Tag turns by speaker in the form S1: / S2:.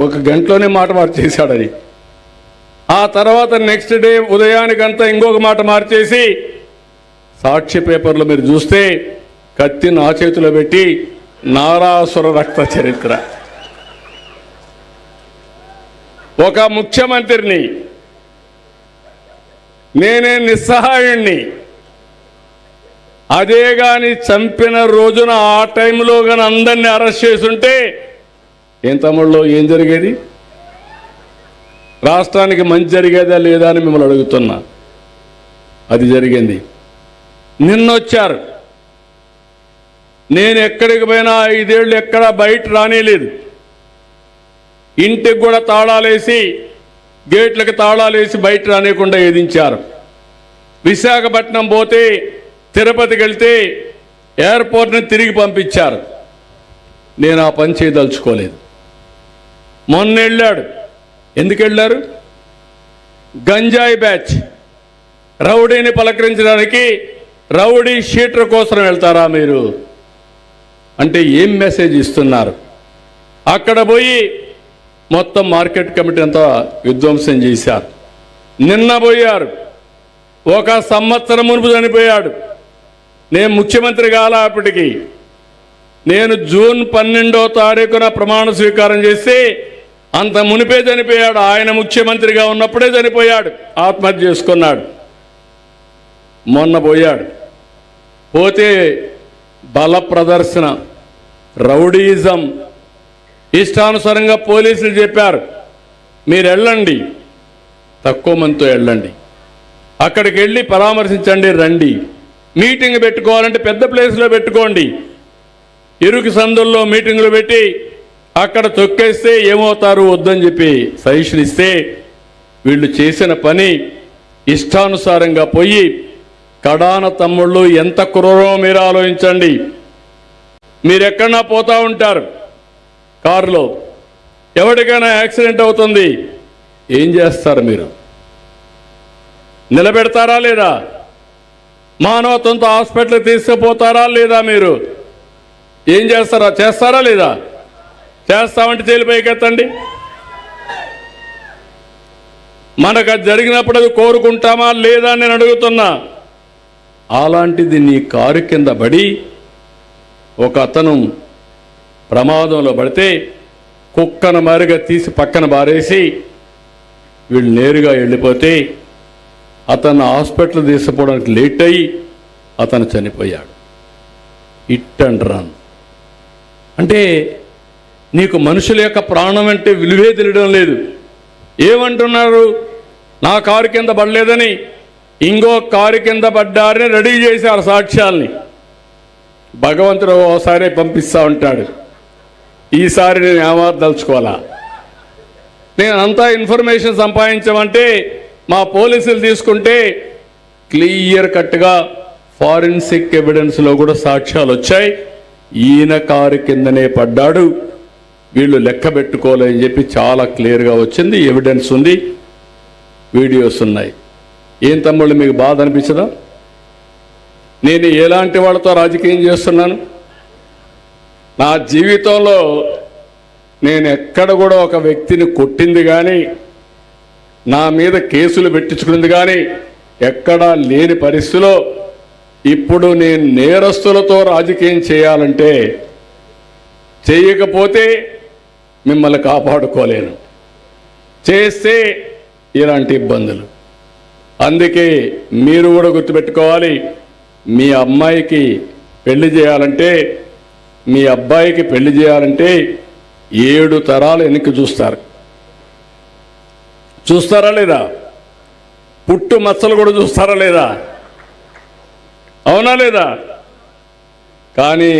S1: ఒక గంటలోనే మాట మార్చేశాడని. ఆ తర్వాత నెక్స్ట్ డే ఉదయానికంతా ఇంకొక మాట మార్చేసి సాక్షి పేపర్లో మీరు చూస్తే కత్తి నా చేతిలో పెట్టి నారాసుర రక్త చరిత్ర. ఒక ముఖ్యమంత్రిని నేనే నిస్సహాయుణ్ణి. అదే గాని చంపిన రోజున ఆ టైంలో కానీ అందరినీ అరెస్ట్ చేసుంటే ఏం తమ్ముళ్ళు ఏం జరిగేది? రాష్ట్రానికి మంచి జరిగేదా లేదా అని మిమ్మల్ని అడుగుతున్నా. అది జరిగింది. నిన్నొచ్చారు. నేను ఎక్కడికి పోయినా 5 ఏళ్ళు ఎక్కడా బయట రానేలేదు. ఇంటికి కూడా తాళాలేసి గేట్లకు తాళాలేసి బయట రానియకుండా ఎదించారు. విశాఖపట్నం పోతే తిరుపతికి వెళ్తే ఎయిర్పోర్ట్ని తిరిగి పంపించారు. నేను ఆ పని చేయదలుచుకోలేదు. మొన్న వెళ్ళాడు. ఎందుకు వెళ్ళారు? గంజాయి బ్యాచ్ రౌడీని పలకరించడానికి రౌడీ షీటర్ కోసం వెళ్తారా మీరు అంటే ఏం మెసేజ్ ఇస్తున్నారు? అక్కడ పోయి మొత్తం మార్కెట్ కమిటీ అంతా విధ్వంసం చేశారు. నిన్న పోయారు. 1 సంవత్సరం మునుపు చనిపోయాడు. నేను ముఖ్యమంత్రి కాలా అప్పటికి. నేను జూన్ 12వ తారీఖున ప్రమాణ స్వీకారం చేసి అంత మునిపే చనిపోయాడు. ఆయన ముఖ్యమంత్రిగా ఉన్నప్పుడే చనిపోయాడు. ఆత్మహత్య చేసుకున్నాడు. మొన్న పోయాడు. పోతే బల ప్రదర్శన, రౌడీయిజం, ఇష్టానుసారంగా పోలీసులు చెప్పారు మీరు వెళ్ళండి, తక్కువ మందితో వెళ్ళండి, అక్కడికి వెళ్ళి పరామర్శించండి, రండి, మీటింగ్ పెట్టుకోవాలంటే పెద్ద ప్లేస్లో పెట్టుకోండి. ఇరుకు సందుల్లో మీటింగులు పెట్టి అక్కడ తొక్కేస్తే ఏమవుతారు వద్దని చెప్పి సజెషన్ ఇస్తే వీళ్ళు చేసిన పని ఇష్టానుసారంగా పోయి కడాన తమ్ముళ్ళు ఎంత క్రూరమో మీరు ఆలోచించండి. మీరెక్కడన్నా పోతా ఉంటారు కారులో, ఎవరికైనా యాక్సిడెంట్ అవుతుంది, ఏం చేస్తారు మీరు? నిలబెడతారా లేదా? మానవత్వంతో హాస్పిటల్కి తీసుకుపోతారా లేదా? మీరు ఏం చేస్తారా? చేస్తారా లేదా? చేస్తామంటే తేలిపైకెత్తండి. మనకు అది జరిగినప్పుడు అది కోరుకుంటామా లేదా నేను అడుగుతున్నా. అలాంటిది నీ కారు కింద పడి ఒక అతను ప్రమాదంలో పడితే కుక్కను మారిగా తీసి పక్కన బారేసి వీళ్ళు నేరుగా వెళ్ళిపోతే అతను హాస్పిటల్ తీసుకుపోవడానికి లేట్ అయ్యి అతను చనిపోయాడు. Hit and run. అంటే నీకు మనుషుల యొక్క ప్రాణం అంటే విలువే తెలియడం లేదు. ఏమంటున్నారు? నా కారు కింద పడలేదని ఇంకో కారు కింద పడ్డారని రెడీ చేశారు సాక్ష్యాల్ని. భగవంతుడు ఓసారి పంపిస్తూ ఉంటాడు. ఈసారి నేను ఏమార్దలుచుకోవాలా? నేను అంతా ఇన్ఫర్మేషన్ సంపాదించమంటే మా పోలీసులు తీసుకుంటే క్లియర్ కట్గా ఫారెన్సిక్ ఎవిడెన్స్లో కూడా సాక్ష్యాలు వచ్చాయి. ఈయన కారు కిందనే పడ్డాడు, వీళ్ళు లెక్క పెట్టుకోలేని చెప్పి చాలా క్లియర్గా వచ్చింది. ఎవిడెన్స్ ఉంది, వీడియోస్ ఉన్నాయి. ఏం తమ్ముళ్ళు మీకు బాధ అనిపించదా? నేను ఎలాంటి వాళ్ళతో రాజకీయం చేస్తున్నాను? నా జీవితంలో నేను ఎక్కడ కూడా ఒక వ్యక్తిని కొట్టింది కానీ నా మీద కేసులు పెట్టించుకున్నది కానీ ఎక్కడా లేని పరిస్థితిలో ఇప్పుడు నేను నేరస్తులతో రాజకీయం చేయాలంటే చేయకపోతే మిమ్మల్ని కాపాడుకోలేను, చేస్తే ఇలాంటి ఇబ్బందులు. అందుకే మీరు కూడా గుర్తుపెట్టుకోవాలి, మీ అమ్మాయికి పెళ్లి చేయాలంటే, మీ అబ్బాయికి పెళ్లి చేయాలంటే 7 తరాలు వెనక్కి చూస్తారు. చూస్తారా లేదా? పుట్టు మచ్చలు కూడా చూస్తారా లేదా? అవునా లేదా? కానీ